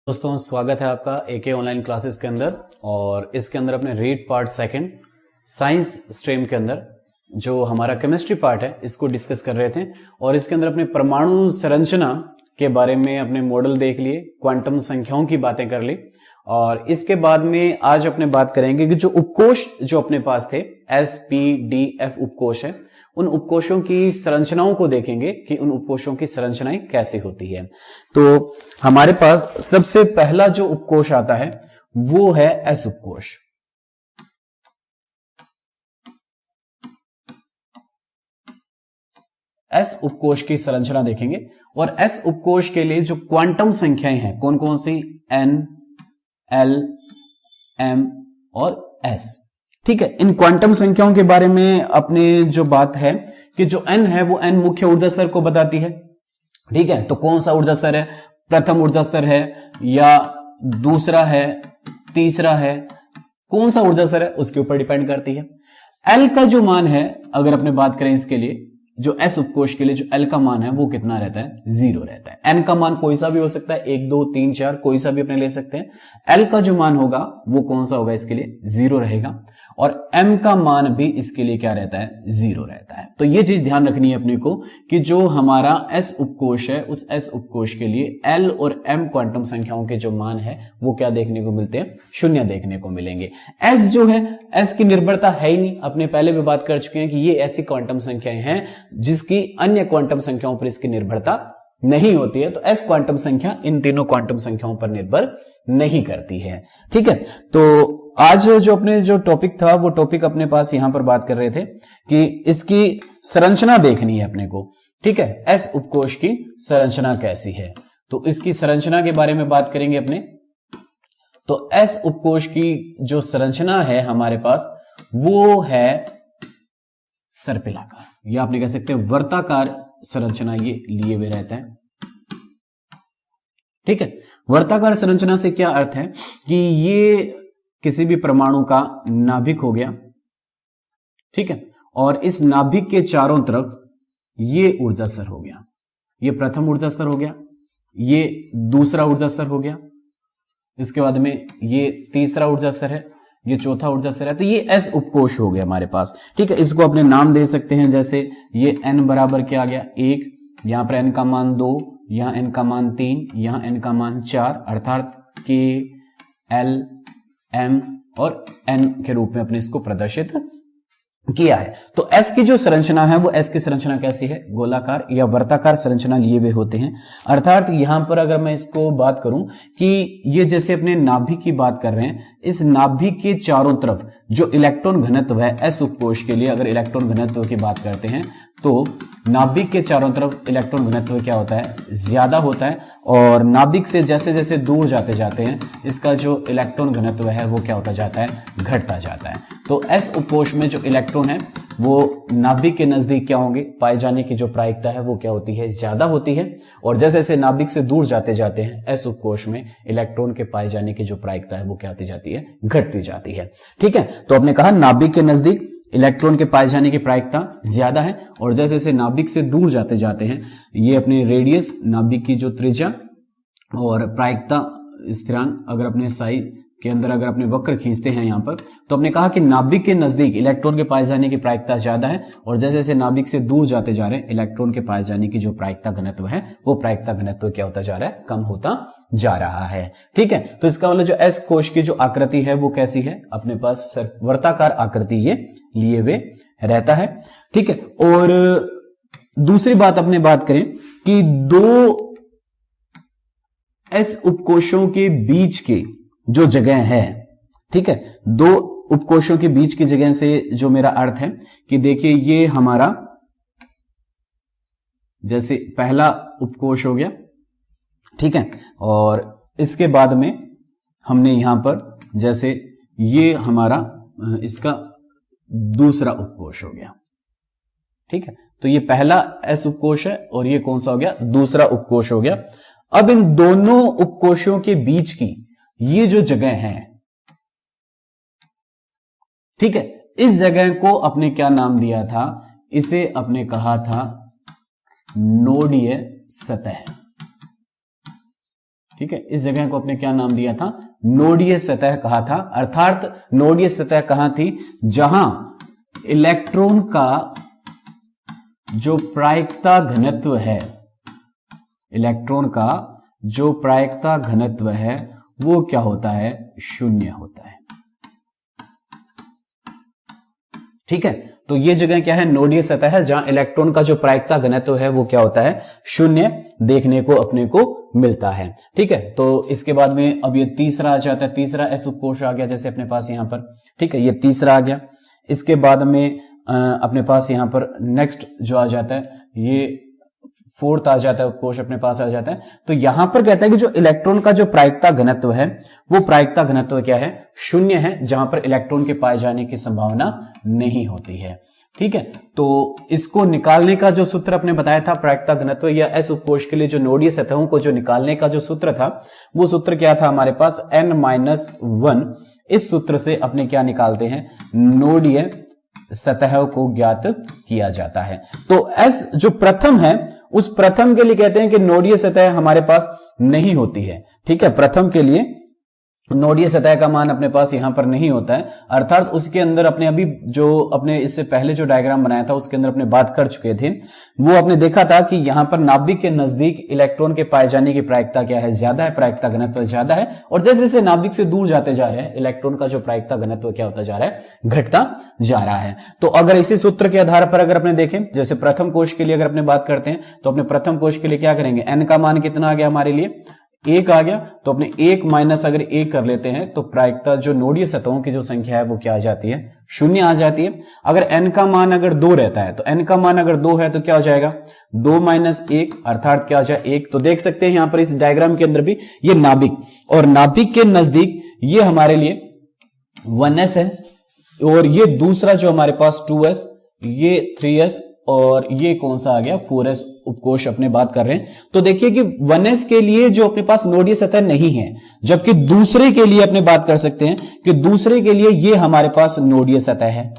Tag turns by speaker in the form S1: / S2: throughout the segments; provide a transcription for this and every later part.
S1: दोस्तों स्वागत है आपका एके ऑनलाइन क्लासेस के अंदर। और इसके अंदर अपने read part second science stream के अंदर जो हमारा केमिस्ट्री पार्ट है इसको डिस्कस कर रहे थे। और इसके अंदर अपने परमाणु संरचना के बारे में अपने मॉडल देख लिए, क्वांटम संख्याओं की बातें कर ली। और इसके बाद में आज अपने बात करेंगे कि जो उपकोष जो अपने पास थे SPDF उपकोष है, उन उपकोषों की संरचनाओं को देखेंगे कि उन उपकोषों की संरचनाएं कैसे होती है। तो हमारे पास सबसे पहला जो उपकोष आता है वो है S उपकोष। S उपकोष की संरचना देखेंगे और S उपकोष के लिए जो क्वांटम संख्याएं हैं कौन कौन सी, N, L, M और S। ठीक है, इन क्वांटम संख्याओं के बारे में अपने जो बात है कि जो N है वो N मुख्य ऊर्जा स्तर को बताती है। ठीक है, तो कौन सा ऊर्जा स्तर है, प्रथम ऊर्जा स्तर है या दूसरा है, तीसरा है, कौन सा ऊर्जा स्तर है उसके ऊपर डिपेंड करती है। L का जो मान है, अगर अपने बात करें इसके लिए, जो S उपकोष के लिए जो L का मान है वो कितना रहता है, 0 रहता है। N का मान कोई सा भी हो सकता है, 1 2 3 4 कोई सा भी अपने ले सकते हैं। L का जो मान होगा वो कौन सा होगा, इसके लिए 0 रहेगा। और M का मान भी इसके लिए क्या रहता है, 0 रहता है। तो ये चीज ध्यान रखनी है अपने को कि जो हमारा S उपकोष है उस S उपकोष के लिए L और M क्वांटम संख्याओं के जो मान है वो क्या देखने को मिलते हैं, शून्य देखने को मिलेंगे। S जो है, S की निर्भरता है ही नहीं। अपने पहले भी बात कर चुके हैं कि ये ऐसी क्वांटम संख्याएं हैं जिसकी अन्य क्वांटम संख्याओं पर इसकी निर्भरता नहीं होती है। तो S क्वांटम संख्या इन तीनों क्वांटम संख्याओं पर निर्भर नहीं करती है। ठीक है, तो आज जो अपने जो टॉपिक था वो टॉपिक अपने पास यहां पर बात कर रहे थे कि इसकी संरचना देखनी है अपने को। ठीक है, S उपकोष की संरचना कैसी है, तो इसकी संरचना के बारे में बात करेंगे अपने। तो S उपकोष की जो संरचना है हमारे पास वो है सर्पिलाकार, या आपने कह सकते हैं वर्ताकार संरचना ये लिए हुए रहता है। ठीक है, वर्ताकार संरचना से क्या अर्थ है कि ये किसी भी परमाणु का नाभिक हो गया। ठीक है, और इस नाभिक के चारों तरफ ये ऊर्जा स्तर हो गया, ये प्रथम ऊर्जा स्तर हो गया, ये दूसरा ऊर्जा स्तर हो गया, इसके बाद में ये तीसरा ऊर्जा स्तर है, ये चौथा ऊर्जा स्तर है। तो ये S उपकोष हो गया हमारे पास। ठीक है, इसको अपने नाम दे सकते हैं, जैसे ये N बराबर क्या आ गया, 1, यहां पर N का मान 2, यहां N का मान 3, यहां N का मान 4, अर्थात K, L, M और N के रूप में अपने इसको प्रदर्शित किया है। तो S की जो संरचना है वो S की संरचना कैसी है, गोलाकार या वर्ताकार संरचना लिए हुए होते हैं। अर्थात यहां पर अगर मैं इसको बात करूं कि ये जैसे अपने नाभिक की बात कर रहे हैं, इस नाभिक के चारों तरफ जो इलेक्ट्रॉन घनत्व है S उपकोष के लिए, अगर इलेक्ट्रॉन घनत्व की बात करते हैं तो नाभिक के चारों तरफ इलेक्ट्रॉन घनत्व क्या होता है, ज्यादा होता है। और नाभिक से जैसे जैसे दूर जाते जाते हैं इसका जो इलेक्ट्रॉन घनत्व है वो क्या होता जाता है, घटता जाता है। तो S उपकोष में जो इलेक्ट्रॉन है वो नाभिक के नजदीक क्या होंगे, पाए जाने की जो प्रायिकता है वो क्या होती है, ज्यादा होती है। और जैसे जैसे नाभिक से दूर जाते जाते हैं S उपकोष में इलेक्ट्रॉन के पाए जाने की जो प्रायिकता है वो क्या होती जाती है, घटती जाती है। ठीक है, तो आपने कहा नाभिक के नजदीक इलेक्ट्रॉन के पाए जाने की प्रायिकता ज्यादा है, और जैसे जैसे नाभिक से दूर जाते जाते हैं ये अपने रेडियस, नाभिक की जो त्रिज्या और प्रायिकता स्थिरांक, अगर अपने साई के अंदर अगर अपने वक्र खींचते हैं यहां पर, तो हमने कहा कि नाभिक के नजदीक इलेक्ट्रॉन के पाए जाने की प्रायिकता ज्यादा है, और जैसे जैसे नाभिक से दूर जाते जा रहे हैं इलेक्ट्रॉन के पाए जाने की जो प्रायिकता घनत्व है वो प्रायिकता घनत्व क्या होता जा रहा है, कम होता जा रहा है। ठीक है, तो इसका मतलब जो S कोश की जो आकृति है वो कैसी है, अपने पास वर्ताकार आकृति ये लिए हुए रहता है। ठीक है, और दूसरी बात अपने बात करें कि दो S उपकोषों के बीच के जो जगह है, ठीक है, दो उपकोषों के बीच की जगह से जो मेरा अर्थ है कि देखिए ये हमारा जैसे पहला उपकोष हो गया। ठीक है, और इसके बाद में हमने यहां पर जैसे ये हमारा इसका दूसरा उपकोष हो गया। ठीक है, तो ये पहला S उपकोष है और ये कौन सा हो गया, दूसरा उपकोष हो गया। अब इन दोनों उपकोषों के बीच की ये जो जगह है, ठीक है, इस जगह को अपने क्या नाम दिया था, इसे अपने कहा था नोडीय सतह। ठीक है, इस जगह को अपने क्या नाम दिया था, नोडीय सतह कहा था। अर्थात नोडीय सतह कहां थी, जहां इलेक्ट्रॉन का जो प्रायिकता घनत्व है, इलेक्ट्रॉन का जो प्रायिकता घनत्व है वो क्या होता है, शून्य होता है। ठीक है, तो ये जगह क्या है, नोडीय सतह है, जहां इलेक्ट्रॉन का जो प्रायिकता घनत्व है वो क्या होता है, शून्य देखने को अपने को मिलता है। ठीक है, तो इसके बाद में अब ये तीसरा आ जाता है, तीसरा एस उपकोष आ गया जैसे अपने पास यहां पर। ठीक है, ये तीसरा आ गया। इसके बाद में अपने पास यहां पर नेक्स्ट जो आ जाता है, ये फोर्थ आ जाता है, उपकोष अपने पास आ जाता है। तो यहां पर कहता है कि जो इलेक्ट्रॉन का जो प्रायिकता घनत्व है वो प्रायिकता घनत्व क्या है, शून्य है, जहां पर इलेक्ट्रॉन के पाए जाने की संभावना नहीं होती है। ठीक है, तो इसको निकालने का जो सूत्र अपने बताया था, प्रायिकता घनत्व या एस उपकोष के लिए जो नोडीय सतहों को जो निकालने का जो सूत्र था, वो सूत्र क्या था हमारे पास, n-1। इस सूत्र से अपने क्या निकालते हैं, नोडीय सतह को ज्ञात किया जाता है। तो एस जो प्रथम है, उस प्रथम के लिए कहते हैं कि नोडीय सतह हमारे पास नहीं होती है। ठीक है, प्रथम के लिए नोडीय सतह का मान अपने पास यहां पर नहीं होता है। अर्थात उसके अंदर अपने अभी जो अपने इससे पहले जो डायग्राम बनाया था उसके अंदर अपने बात कर चुके थे, वो अपने देखा था कि यहां पर नाभिक के नजदीक इलेक्ट्रॉन के पाए जाने की प्रायिकता क्या है, ज्यादा है, प्रायिकता घनत्व ज्यादा है। और जैसे जैसे नाभिक से दूर जाते जा रहे हैं, इलेक्ट्रॉन का जो प्रायिकता घनत्व क्या होता जा रहा है, घटता जा रहा है। तो अगर इसी सूत्र के आधार पर अगर अपने देखें, जैसे प्रथम कोश के लिए अगर अपने बात करते हैं, तो अपने प्रथम कोश के लिए क्या करेंगे, एन का मान कितना आ गया हमारे लिए, 1 आ गया। तो अपने 1 माइनस अगर 1 कर लेते हैं तो प्रायिकता जो नोडीय सतहों की जो संख्या है वो क्या आ जाती है, शून्य आ जाती है। अगर n का मान अगर 2 रहता है, तो n का मान अगर 2 है तो क्या हो जाएगा, 2 माइनस 1 अर्थात क्या हो जाए 1। तो देख सकते हैं यहां पर इस डायग्राम के अंदर भी ये नाभिक, और नाभिक के नजदीक ये हमारे लिए 1s है, और ये दूसरा जो हमारे पास 2s, ये 3s, और ये कौन सा आ गया, 4s उपकोष अपने बात कर रहे हैं। तो देखिए कि 1s के लिए जो अपने पास नोडीय सतह नहीं है, जबकि दूसरे के लिए अपने बात कर सकते हैं कि दूसरे के लिए ये हमारे पास नोडीय सतह है,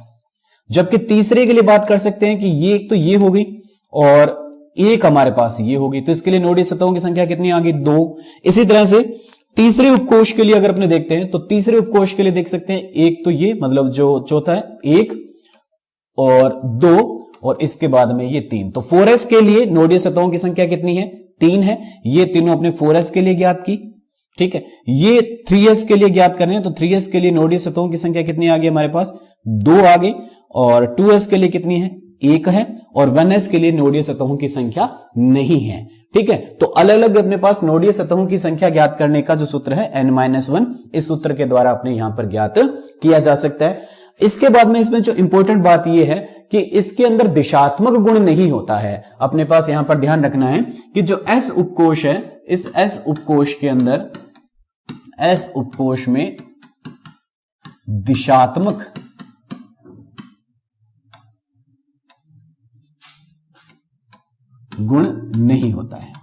S1: जबकि तीसरे के लिए बात कर सकते हैं कि ये एक तो ये हो गई और एक हमारे पास ये होगी। तो इसके लिए नोडीय सतहों की संख्या कितनी आ गई, 2। इसी तरह से तीसरे उपकोष के लिए अगर अपने देखते हैं, तो तीसरे उपकोष के लिए देख सकते हैं, एक तो ये मतलब जो चौथा है 1 और 2, और इसके बाद में ये 3। तो 4s के लिए नोडीय सतहों की संख्या कितनी है, 3 है। ये तीनों अपने 4s के लिए ज्ञात की। ठीक है, ये 3s के लिए ज्ञात करने हैं, तो 3s के लिए नोडीय सतहों की संख्या कितनी आ गई हमारे पास, 2 आ गई। और 2s के लिए कितनी है, 1 है। और 1s के लिए नोडीय सतहों की संख्या नहीं है। ठीक है, तो अलग अलग अपने पास नोडीय सतहों की संख्या ज्ञात करने का जो सूत्र है n-1, इस सूत्र के द्वारा अपने यहां पर ज्ञात किया जा सकता है। इसके बाद में इसमें जो इंपॉर्टेंट बात यह है कि इसके अंदर दिशात्मक गुण नहीं होता है। अपने पास यहां पर ध्यान रखना है कि जो एस उपकोष है, इस एस उपकोष के अंदर, एस उपकोष में दिशात्मक गुण नहीं होता है।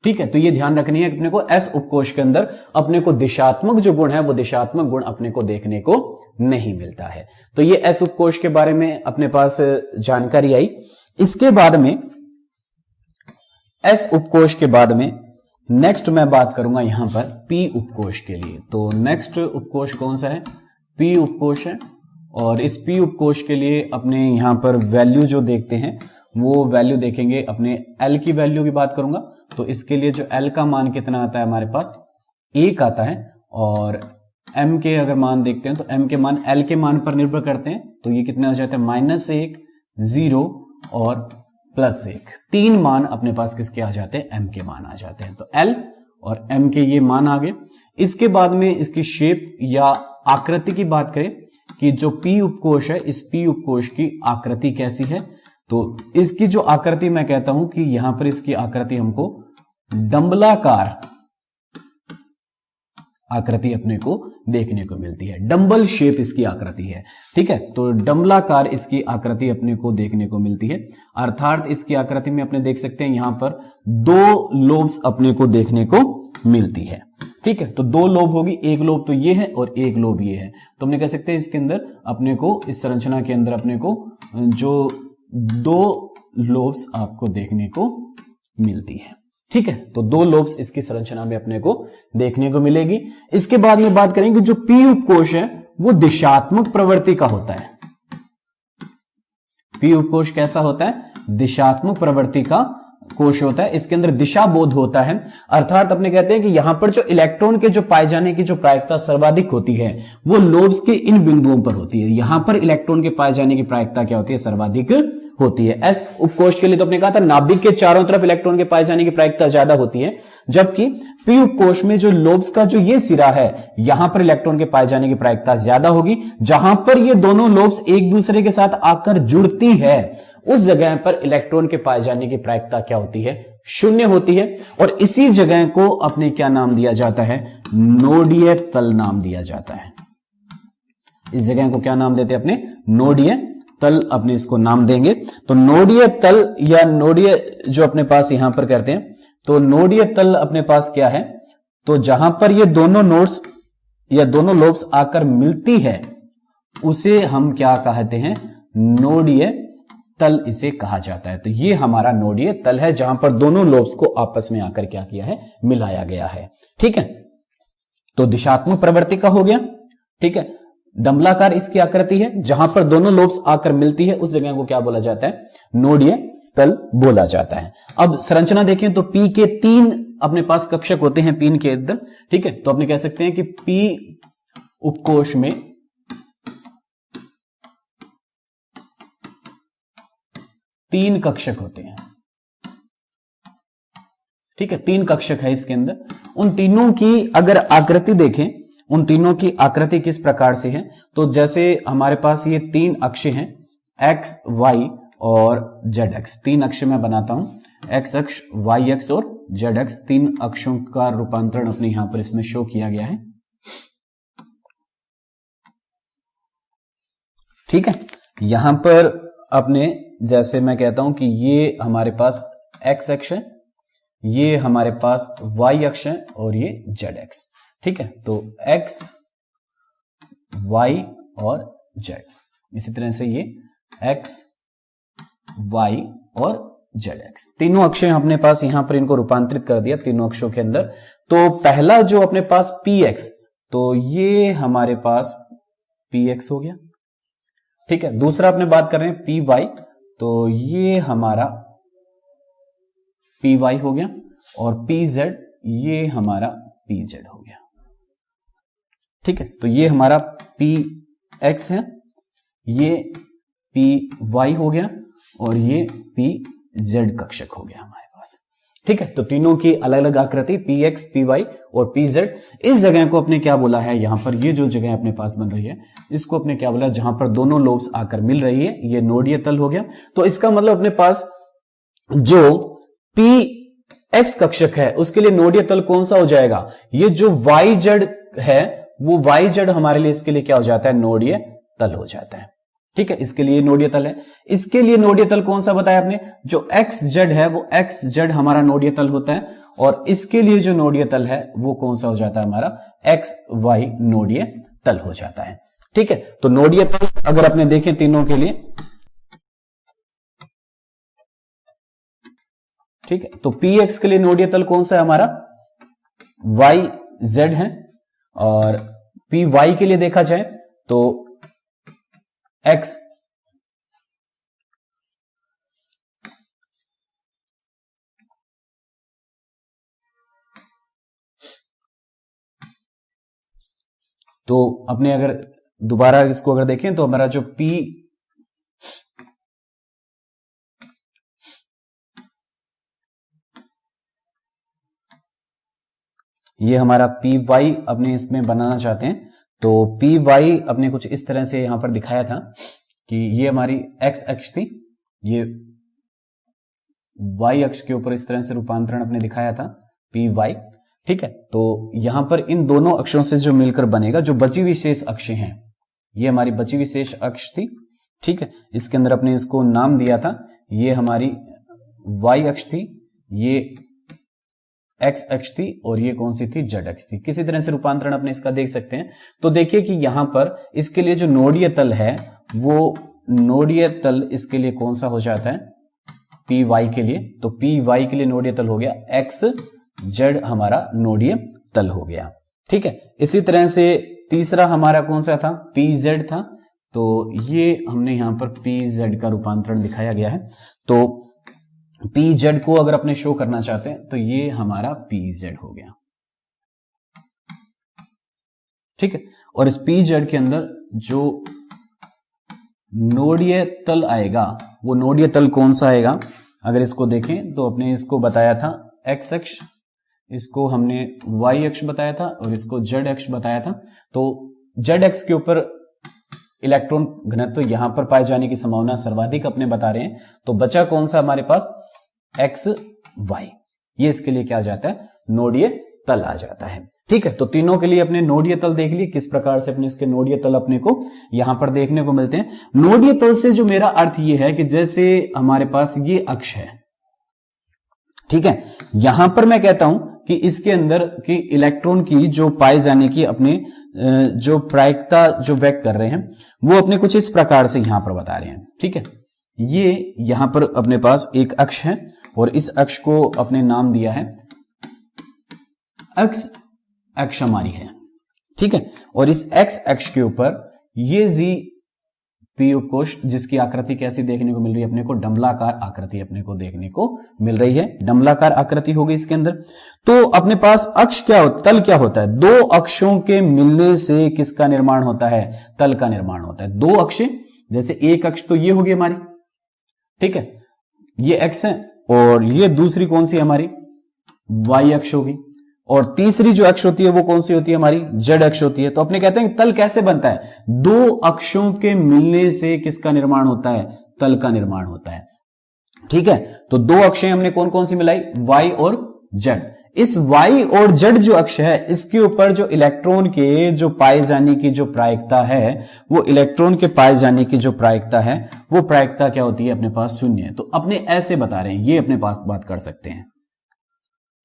S1: ठीक है, तो ये ध्यान रखनी है अपने को, एस उपकोष के अंदर अपने को दिशात्मक जो गुण है वो दिशात्मक गुण अपने को देखने को नहीं मिलता है। तो ये एस उपकोष के बारे में अपने पास जानकारी आई। इसके बाद में एस उपकोष के बाद में नेक्स्ट मैं बात करूंगा यहां पर पी उपकोष के लिए। तो नेक्स्ट उपकोष कौन सा है, पी उपकोष है। और इस पी उपकोष के लिए अपने यहां पर वैल्यू जो देखते हैं वो वैल्यू देखेंगे, अपने एल की वैल्यू की बात करूंगा। तो इसके लिए जो एल का मान कितना आता है हमारे पास, 1 आता है। और एम के अगर मान देखते हैं तो एम के मान एल के मान पर निर्भर करते हैं। तो ये कितने आ जाते हैं, -1, 0 और +1। 3 मान अपने पास किसके आ जाते हैं, एम के मान आ जाते हैं। तो एल और एम के ये मान आ गए। इसके बाद में इसकी शेप या आकृति की बात करें कि जो पी उपकोष है, इस पी उपकोष की आकृति कैसी है, तो इसकी जो आकृति मैं कहता हूं कि यहां पर इसकी आकृति हमको डंबलाकार आकृति अपने को देखने को मिलती है। डंबल शेप इसकी आकृति है। ठीक है, तो डंबलाकार इसकी आकृति अपने को देखने को मिलती है। अर्थात इसकी आकृति में अपने देख सकते हैं यहां पर 2 लोब्स अपने को देखने को मिलती है। ठीक है, तो 2 लोब होगी, एक लोब तो ये है और एक लोब ये है। तो हमने कह सकते हैं इसके अंदर अपने को, इस संरचना के अंदर अपने को जो 2 लोब्स आपको देखने को मिलती है। ठीक है, तो 2 लोब्स इसकी संरचना में अपने को देखने को मिलेगी। इसके बाद में बात करेंगे जो पी उपकोष है वो दिशात्मक प्रवृत्ति का होता है। पी उपकोष कैसा होता है? दिशात्मक प्रवृत्ति का कोश होता है। इसके अंदर दिशा बोध होता है, अर्थात अपने कहते हैं कि यहां पर जो इलेक्ट्रॉन के जो पाए जाने की जो प्रायिकता सर्वाधिक होती है वो लोब्स के इन बिंदुओं पर होती है। यहां पर इलेक्ट्रॉन के पाए जाने की प्रायिकता क्या होती है? सर्वाधिक होती है। एस उपकोष के लिए तो अपने कहा था नाभिक के चारों तरफ इलेक्ट्रॉन के पाए जाने की प्रायिकता ज्यादा होती है, जबकि पी उपकोष में जो लोब्स का जो ये सिरा है यहां पर इलेक्ट्रॉन के पाए जाने की प्रायिकता ज्यादा होगी। जहां पर ये दोनों लोब्स एक दूसरे के साथ आकर जुड़ती है उस जगह पर इलेक्ट्रॉन के पाए जाने की प्रायिकता क्या होती है? शून्य होती है। और इसी जगह को अपने क्या नाम दिया जाता है? नोडीय तल नाम दिया जाता है। इस जगह को क्या नाम देते हैं अपने? नोडीय तल अपने इसको नाम देंगे। तो नोडीय तल या नोडीय जो अपने पास यहां पर करते हैं, तो नोडीय तल अपने पास क्या है? तो जहां पर ये दोनों नोड्स या दोनों लोब्स आकर मिलती है उसे हम क्या कहते हैं? नोडीय तल इसे कहा जाता है। तो ये हमारा नोडीय तल है जहां पर दोनों लोब्स को आपस में आकर क्या किया है? मिलाया गया है। ठीक है, तो दिशात्मक प्रवृत्ति का हो गया। ठीक है, डंबलाकार इसकी आकृति है, जहां पर दोनों लोब्स आकर मिलती है उस जगह को क्या बोला जाता है? नोडीय तल बोला जाता है। अब संरचना देखें तो पी के 3 अपने पास कक्षक होते हैं पीन के अंदर। ठीक है, तो अपने कह सकते हैं कि पी उपकोष में 3 कक्षक होते हैं। ठीक है, 3 कक्षक है इसके अंदर। उन तीनों की अगर आकृति देखें, उन तीनों की आकृति किस प्रकार से है? तो जैसे हमारे पास ये 3 अक्ष हैं, एक्स, वाई और जेड एक्स। 3 अक्ष मैं बनाता हूं, एक्स अक्ष, वाई अक्ष और जेड एक्स। 3 अक्षों का रूपांतरण अपने यहां पर इसमें शो किया गया है। ठीक है, यहां पर अपने जैसे मैं कहता हूं कि ये हमारे पास एक्स अक्ष है, ये हमारे पास वाई अक्ष है और ये जेड एक्स। ठीक है, तो एक्स, वाई और जेड। इसी तरह से ये एक्स, वाई और जेड एक्स, तीनों अक्ष अपने पास यहां पर इनको रूपांतरित कर दिया तीनों अक्षों के अंदर। तो पहला जो अपने पास पी एक्स, तो ये हमारे पास पी एक्स हो गया। ठीक है, दूसरा अपने बात कर रहे हैं पी वाई, तो ये हमारा पी वाई हो गया और पी जेड, ये हमारा पी जेड हो गया। ठीक है, तो ये हमारा पी एक्स है, ये पी वाई हो गया और ये पी जेड कक्षक हो गया हमारे पास। ठीक है, तो तीनों की अलग अलग आकृति पी एक्स, पी वाई और पी जेड। इस जगह को अपने क्या बोला है? यहां पर ये जो जगह अपने पास बन रही है इसको अपने क्या बोला? जहां पर दोनों लोब्स आकर मिल रही है, ये नोडीय तल हो गया। तो इसका मतलब अपने पास जो पी एक्स कक्षक है उसके लिए नोडीय तल कौन सा हो जाएगा? ये जो वाई जेड है वो वाई जेड हमारे लिए इसके लिए क्या हो जाता है? नोडीय तल हो जाता है। ठीक है, इसके लिए नोडीय तल है। इसके लिए नोडीय तल कौन सा बताया आपने? जो एक्स जेड है वो एक्स जेड हमारा नोडीय तल होता है, और इसके लिए जो नोडीय तल है वो कौन सा हो जाता है? हमारा एक्स वाई नोडीय तल हो जाता है। ठीक है, तो नोडीय तल अगर आपने देखें तीनों के लिए, ठीक है, तो पी एक्स के लिए नोडीय तल कौन सा है? हमारा वाई जेड है, और पी वाई के लिए देखा जाए तो एक्स तो अपने अगर दोबारा इसको अगर देखें तो हमारा जो पी ये हमारा पी वाई अपने इसमें बनाना चाहते हैं, तो पी वाई अपने कुछ इस तरह से यहां पर दिखाया था कि ये हमारी एक्स अक्ष थी, ये वाई अक्ष के ऊपर इस तरह से रूपांतरण अपने दिखाया था पी वाई। ठीक है, तो यहां पर इन दोनों अक्षों से जो मिलकर बनेगा, जो बची हुई शेष अक्ष हैं, ये हमारी बची हुई शेष अक्ष थी। ठीक है, इसके अंदर अपने इसको नाम दिया था, ये हमारी वाई अक्ष थी, ये एक्स अक्ष थी और ये कौन सी थी? जेड अक्ष थी। किसी तरह से रूपांतरण अपने इसका देख सकते हैं। तो देखिए कि यहां पर इसके लिए जो नोडीय तल है वो नोडीय तल इसके लिए कौन सा हो जाता है? पी वाई के लिए, तो पी वाई के लिए नोडीय तल हो गया, एक्स जेड हमारा नोडीय तल हो गया। ठीक है, इसी तरह से तीसरा हमारा कौन सा था, पी जेड था, तो ये हमने यहां पर पी जेड का रूपांतरण दिखाया गया है। तो पी जेड को अगर अपने शो करना चाहते हैं तो ये हमारा पी जेड हो गया। ठीक है, और इस पी जेड के अंदर जो नोडीय तल आएगा वो नोडीय तल कौन सा आएगा, अगर इसको देखें तो अपने इसको बताया था एक्स अक्ष, इसको हमने वाई अक्ष बताया था और इसको जेड अक्ष बताया था। तो जेड अक्ष के ऊपर इलेक्ट्रॉन घनत्व यहां पर पाए जाने की संभावना सर्वाधिक अपने बता रहे हैं, तो बचा कौन सा हमारे पास, एक्स वाई, ये इसके लिए क्या आ जाता है, नोडीय तल आ जाता है। ठीक है, तो तीनों के लिए अपने नोडीय तल देख लिए, किस प्रकार से अपने इसके नोडीय तल अपने को यहां पर देखने को मिलते हैं। नोडीय तल से जो मेरा अर्थ ये है कि जैसे हमारे पास ये अक्ष है, ठीक है, यहां पर मैं कहता हूं कि इसके अंदर की इलेक्ट्रॉन की जो पाए जाने की अपने जो प्रायिकता जो व्यक्त कर रहे हैं वो अपने कुछ इस प्रकार से यहां पर बता रहे हैं। ठीक है, ये यहां पर अपने पास एक अक्ष है और इस अक्ष को अपने नाम दिया है एक्स अक्ष हमारी है। ठीक है, और इस एक्स अक्ष के ऊपर ये जी पी उपकोष, जिसकी आकृति कैसी देखने को मिल रही है अपने को, डमलाकार आकृति अपने को देखने को मिल रही है, डमलाकार आकृति होगी इसके अंदर। तो अपने पास अक्ष क्या होता, तल क्या होता है, दो अक्षों के मिलने से किसका निर्माण होता है, तल का निर्माण होता है। दो अक्ष, जैसे एक अक्ष तो ये होगी हमारी, ठीक है, ये एक्स है, और ये दूसरी कौन सी हमारी, वाई अक्ष होगी, और तीसरी जो अक्ष होती है वो कौन सी होती है हमारी, जेड अक्ष होती है। तो अपने कहते हैं कि तल कैसे बनता है, दो अक्षों के मिलने से किसका निर्माण होता है, तल का निर्माण होता है। ठीक है, तो दो अक्षें हमने कौन कौन सी मिलाई, वाई और जेड। इस वाई और जेड जो अक्ष है इसके ऊपर जो इलेक्ट्रॉन के जो पाए जाने की जो प्रायिकता है, वो इलेक्ट्रॉन के पाए जाने की जो प्रायिकता है वो प्रायिकता क्या होती है, अपने पास शून्य है। तो अपने ऐसे बता रहे हैं, ये अपने पास बात कर सकते हैं।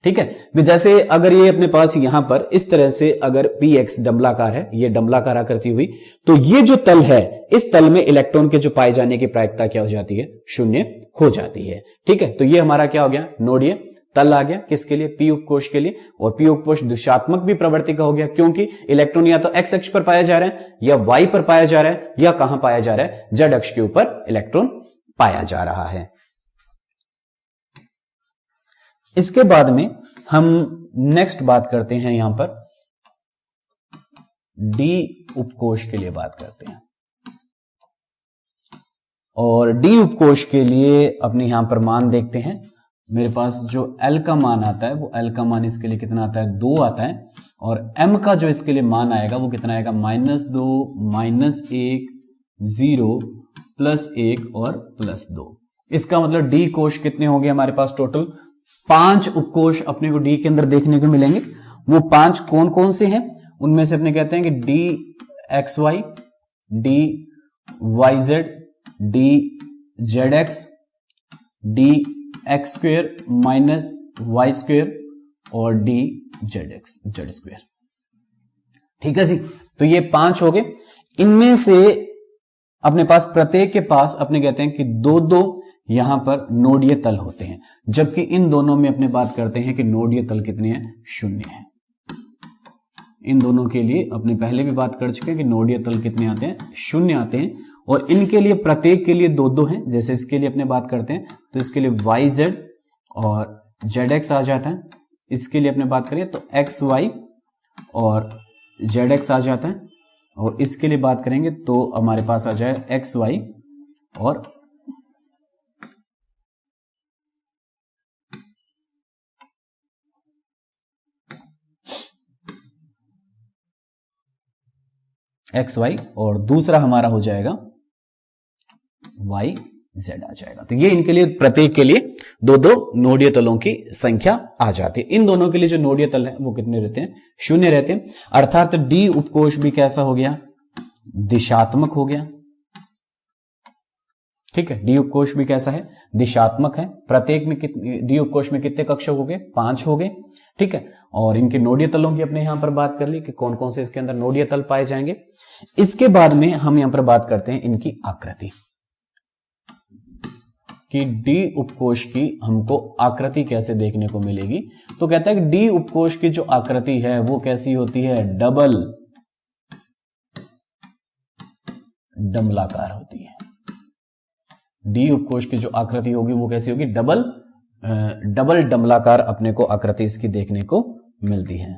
S1: ठीक है, जैसे अगर ये अपने पास यहां पर इस तरह से अगर px डमलाकार है, ये डमलाकार आकृति हुई, तो ये जो तल है इस तल में इलेक्ट्रॉन के जो पाए जाने की प्रायिकता क्या हो जाती है, शून्य हो जाती है। ठीक है, तो ये हमारा क्या हो गया, नोडीय तल आ गया, किसके लिए, पी उपकोष के लिए। और पी उपकोष दिशात्मक भी प्रवृत्ति का हो गया, क्योंकि इलेक्ट्रॉन या तो एक्स अक्ष पर पाया जा रहा है या वाई पर पाया जा रहा है या कहां पाया जा रहा है, जेड अक्ष के ऊपर इलेक्ट्रॉन पाया जा रहा है। इसके बाद में हम नेक्स्ट बात करते हैं, यहां पर डी उपकोष के लिए बात करते हैं। और डी उपकोष के लिए अपने यहां पर मान देखते हैं। मेरे पास जो एल का मान आता है वो एल का मान इसके लिए कितना आता है, 2 आता है, और एम का जो इसके लिए मान आएगा वो कितना आएगा, -2 -1 0 +1 और +2। इसका मतलब डी कोष कितने होंगे हमारे पास, टोटल 5 उपकोष अपने को डी के अंदर देखने को मिलेंगे। वो 5 कौन कौन से हैं, उनमें से अपने कहते हैं कि D X Y, D Y Z, D Z X, D X square minus Y square और D Z X Z square. ठीक है जी, तो ये 5 हो गए। इनमें से अपने पास प्रत्येक के पास अपने कहते हैं कि 2-2 यहां पर नोडीय तल होते हैं, जबकि इन दोनों में अपने बात करते हैं कि नोडीय तल कितने हैं, 0 है। इन दोनों के लिए अपने पहले भी बात कर चुके हैं कि नोडीय तल कितने आते हैं, 0 आते हैं। और इनके लिए प्रत्येक के लिए 2-2 हैं। जैसे इसके लिए अपने बात करते हैं तो इसके लिए वाई जेड और जेड एक्स आ जाता है। इसके लिए अपने बात करें तो एक्स वाई और जेड एक्स आ जाता है, और इसके लिए बात करेंगे तो हमारे पास आ जाए एक्स वाई और एक्स वाई, और दूसरा हमारा हो जाएगा वाई जेड आ जाएगा। तो ये इनके लिए प्रत्येक के लिए 2-2 नोडीय तलों की संख्या आ जाती है। इन दोनों के लिए जो नोडीय तल है वो कितने रहते हैं, 0 रहते हैं। अर्थात डी उपकोष भी कैसा हो गया, दिशात्मक हो गया। ठीक है, डी उपकोष भी कैसा है, दिशात्मक है। प्रत्येक में डी उपकोष में कितने कक्ष हो गए, 5 हो गए। ठीक है, और इनके नोडीय तलों की अपने यहां पर बात कर ली कि कौन कौन से इसके अंदर नोडीय तल पाए जाएंगे। इसके बाद में हम यहां पर बात करते हैं इनकी आकृति, कि डी उपकोष की हमको आकृति कैसे देखने को मिलेगी। तो कहता है कि डी उपकोष की जो आकृति है वो कैसी होती है, डबल डंबलाकार होती है। डी उपकोष की जो आकृति होगी वो कैसी होगी, डबल डंबलाकार अपने को आकृति इसकी देखने को मिलती है।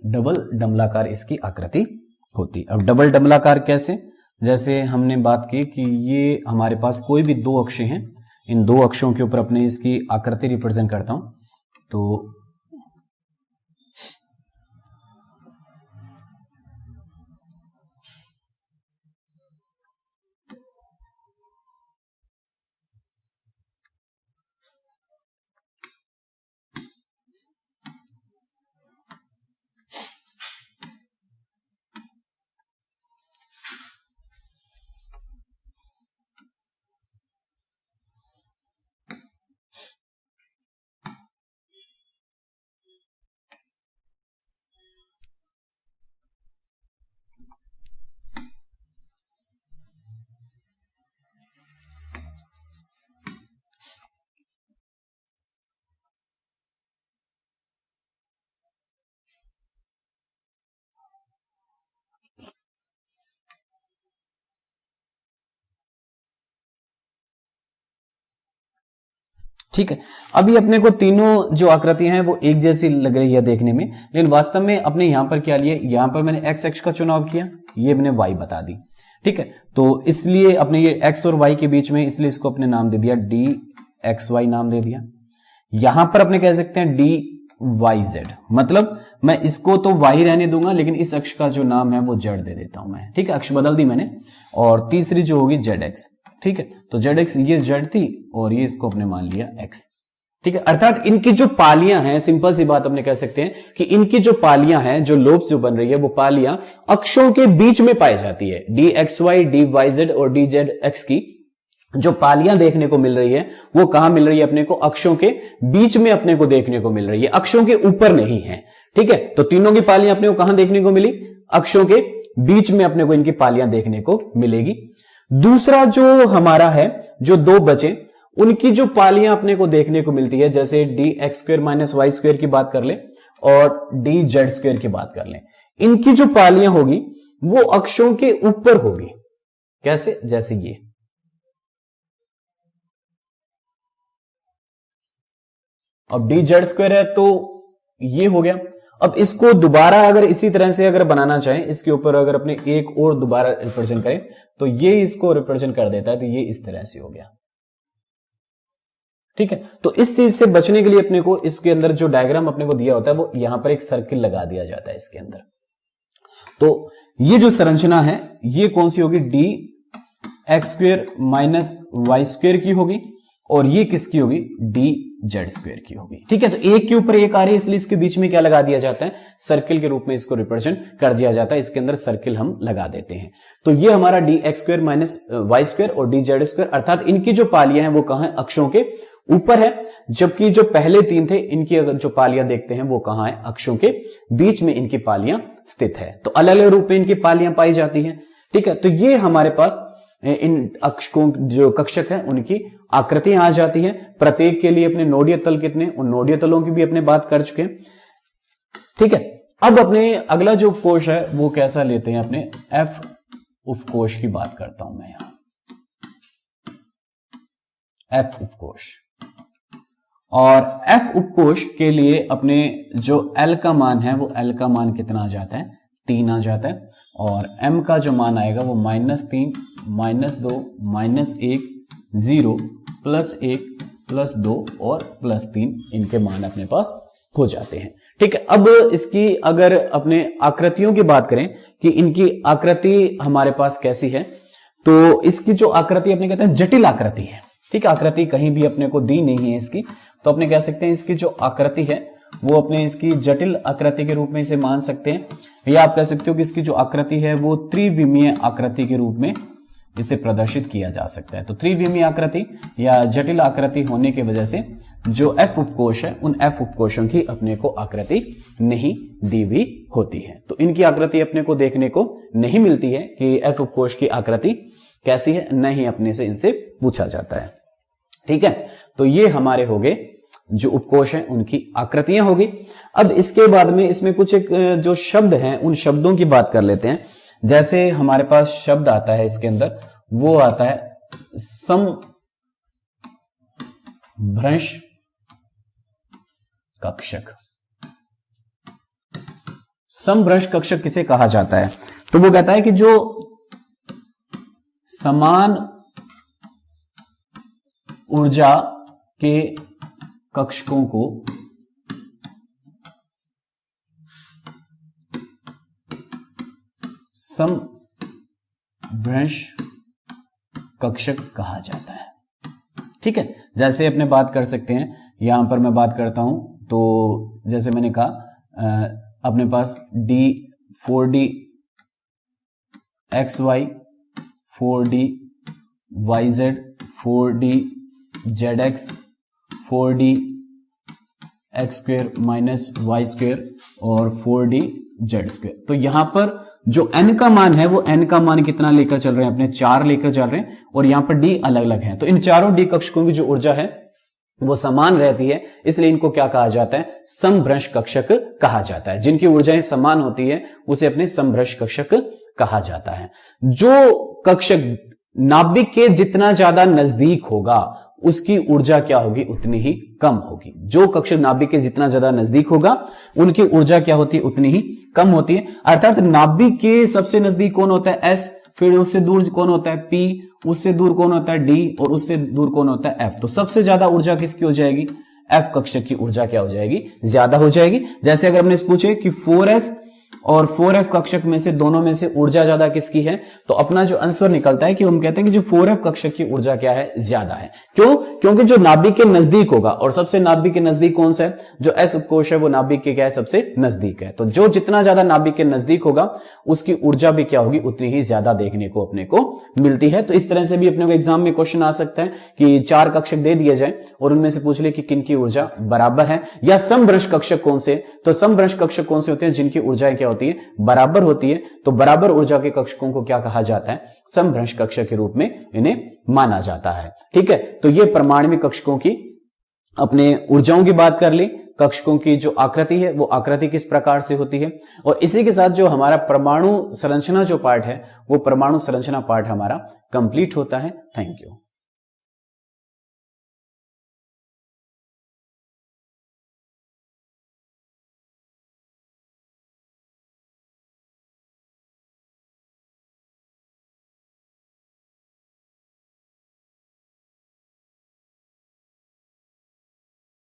S1: डबल डंबलाकार इसकी आकृति होती। अब डबल डंबलाकार कैसे, जैसे हमने बात की कि ये हमारे पास कोई भी दो अक्ष हैं, इन दो अक्षों के ऊपर अपने इसकी आकृति रिप्रेजेंट करता हूं। तो ठीक है, अभी अपने को तीनों जो आकृतियां हैं वो एक जैसी लग रही है देखने में, लेकिन वास्तव में अपने यहां पर क्या लिया, यहां पर मैंने एक्स अक्ष का चुनाव किया, ये मैंने वाई बता दी। ठीक है, तो इसलिए अपने ये एक्स और वाई के बीच में, इसलिए इसको अपने नाम दे दिया डी एक्स वाई नाम दे दिया। यहां पर अपने कह सकते हैं डी वाई जेड, मतलब मैं इसको तो वाई रहने दूंगा लेकिन इस अक्ष का जो नाम है वो जेड दे देता हूं मैं। ठीक है, अक्ष बदल दी मैंने। और तीसरी जो होगी जेड एक्स। ठीक है, तो जेड एक्स ये जेड थी और ये इसको अपने मान लिया एक्स। ठीक है, अर्थात इनकी जो पालियां हैं, सिंपल सी बात अपने कह सकते हैं कि इनकी जो पालियां हैं, जो लोब्स जो बन रही है, वो पालियां अक्षों के बीच में पाई जाती है। D X Y, D Y Z और डी जेड एक्स की जो पालियां देखने को मिल रही है वो कहां मिल रही है अपने को, अक्षों के बीच में अपने को देखने को मिल रही है, अक्षों के ऊपर नहीं है। ठीक है, तो तीनों की पालियां अपने को कहां देखने को मिली, अक्षों के बीच में अपने को इनकी पालियां देखने को मिलेगी। दूसरा जो हमारा है, जो दो बचे, उनकी जो पालियां अपने को देखने को मिलती है, जैसे d x square minus y square की बात कर ले और डी जेड स्क्वायर की बात कर ले, इनकी जो पालियां होगी वो अक्षों के ऊपर होगी। कैसे, जैसे ये अब डी जेड स्क्वायर है तो ये हो गया। अब इसको दोबारा अगर इसी तरह से अगर बनाना चाहें, इसके ऊपर अगर अपने एक और दोबारा रिप्रेजेंट करें तो ये इसको रिप्रेजेंट कर देता है, तो ये इस तरह से हो गया। ठीक है, तो इस चीज से बचने के लिए अपने को इसके अंदर जो डायग्राम अपने को दिया होता है वो यहां पर एक सर्किल लगा दिया जाता है इसके अंदर। तो ये जो संरचना है ये कौन सी होगी, d x square minus y square की होगी और ये किसकी होगी, डी जेड स्क्वायर की होगी। ठीक है, तो एक के ऊपर एक आ रही है इसलिए इसके बीच में क्या लगा दिया जाता है, सर्किल के रूप में इसको रिप्रेजेंट कर दिया जाता है, इसके अंदर सर्किल हम लगा देते हैं। तो ये हमारा d x square minus y square और डी जेड स्क्वायर, अर्थात इनकी जो पालियां हैं वो कहां है, अक्षों के ऊपर है, जबकि जो पहले तीन थे इनकी अगर जो पालियां देखते हैं वो कहां है, अक्षों के बीच में इनकी पालियां स्थित है। तो अलग अलग रूप में इनकी पालियां पाई जाती हैं। ठीक है, तो ये हमारे पास इन अक्षकों जो कक्षक है उनकी आकृतियां आ जाती हैं। प्रत्येक के लिए अपने नोडीय तल कितने, उन नोडीय तलों की भी अपने बात कर चुके हैं। ठीक है, अब अपने अगला जो उपकोष है वो कैसा लेते हैं, अपने एफ उपकोष की बात करता हूं मैं यहां, एफ उपकोष। और एफ उपकोष के लिए अपने जो एल का मान है वो एल का मान कितना आ जाता है, 3 आ जाता है। और एम का जो मान आएगा वो -3 -2 -1 0 +1 +2 और +3 इनके मान अपने पास हो जाते हैं। ठीक है, अब इसकी अगर अपने आकृतियों की बात करें कि इनकी आकृति हमारे पास कैसी है, तो इसकी जो आकृति अपने कहते हैं जटिल आकृति है। ठीक है, आकृति कहीं भी अपने को दी नहीं है इसकी, तो अपने कह सकते हैं इसकी जो आकृति है वो अपने इसकी जटिल आकृति के रूप में इसे मान सकते हैं, या आप कह सकते हो कि इसकी जो आकृति है वो त्रिविमीय आकृति के रूप में इसे प्रदर्शित किया जा सकता है। तो त्रिविमीय आकृति या जटिल आकृति होने की वजह से जो एफ उपकोष है उन एफ उपकोषों की अपने को आकृति नहीं दी हुई होती है। तो इनकी आकृति अपने को देखने को नहीं मिलती है कि एफ उपकोष की आकृति कैसी है, नहीं अपने से इनसे पूछा जाता है। ठीक है, तो ये हमारे हो गए जो उपकोष हैं उनकी आकृतियां होगी। अब इसके बाद में इसमें कुछ एक जो शब्द हैं उन शब्दों की बात कर लेते हैं। जैसे हमारे पास शब्द आता है इसके अंदर, वो आता है समभ्रंश कक्षक। समभ्रंश कक्षक किसे कहा जाता है? तो वो कहता है कि जो समान ऊर्जा के कक्षकों को समभ्रंश कक्षक कहा जाता है। ठीक है, जैसे अपने बात कर सकते हैं, यहां पर मैं बात करता हूं तो जैसे मैंने कहा अपने पास D 4D XY 4D YZ 4D ZX 4D x² minus y² और 4D z²। तो यहां पर जो n का मान है वो n का मान कितना लेकर चल रहे हैं अपने 4 लेकर चल रहे हैं और यहां पर d अलग अलग है। तो इन चारों d कक्षकों की जो ऊर्जा है वो समान रहती है, इसलिए इनको क्या कहा जाता है? समभ्रंश कक्षक कहा जाता है। जिनकी ऊर्जाएं समान होती है उसे अपने समभ्रंश कक्षक कहा जाता है। जो कक्षक नाभिक के जितना ज्यादा नजदीक होगा उसकी ऊर्जा क्या होगी? उतनी ही कम होगी। जो कक्षक नाभिक के जितना ज्यादा नजदीक होगा उनकी ऊर्जा क्या होती है? उतनी ही कम होती है। अर्थात नाभिक के सबसे नजदीक कौन होता है? S, फिर उससे दूर कौन होता है? P, उससे दूर कौन होता है? D और उससे दूर कौन होता है? F। तो सबसे ज्यादा ऊर्जा किसकी हो जाएगी? F कक्षक की ऊर्जा क्या हो जाएगी? ज्यादा हो जाएगी। जैसे अगर हमने पूछे कि 4S और 4F कक्षक में से दोनों में से ऊर्जा ज्यादा किसकी है, तो अपना जो आंसर निकलता है कि हम कहते हैं कि जो 4F कक्षक की ऊर्जा क्या है? ज्यादा है। क्यों? क्योंकि जो नाभिक के नजदीक होगा, और सबसे नाभिक के नजदीक कौन सा है? जो S उपकोष है वो नाभिक के क्या है? सबसे नजदीक है। तो जो जितना ज्यादा नाभिक के नजदीक होगा उसकी ऊर्जा भी क्या होगी? उतनी ही ज्यादा देखने को अपने को मिलती है। तो इस तरह से भी अपने को एग्जाम में क्वेश्चन आ सकता है कि 4 कक्षक दे दिए जाए और उनमें से पूछ ले कि किनकी ऊर्जा बराबर है, या समभ्रंश कक्षक कौन से? तो समभ्रंश कक्षक कौन से होते हैं? जिनकी ऊर्जा क्या होती है? बराबर होती है। तो बराबर ऊर्जा के कक्षकों को क्या कहा जाता है? समभ्रंश कक्षक के रूप में इन्हें माना जाता है। ठीक है, तो ये परमाणु कक्षकों की अपने ऊर्जाओं की बात कर ली। कक्षकों की जो आकृति है वो आकृति किस प्रकार से होती है, और इसी के साथ जो हमारा परमाणु संरचना जो पार्ट है वो परमाणु संरचना पार्ट हमारा कंप्लीट होता है। Thank you.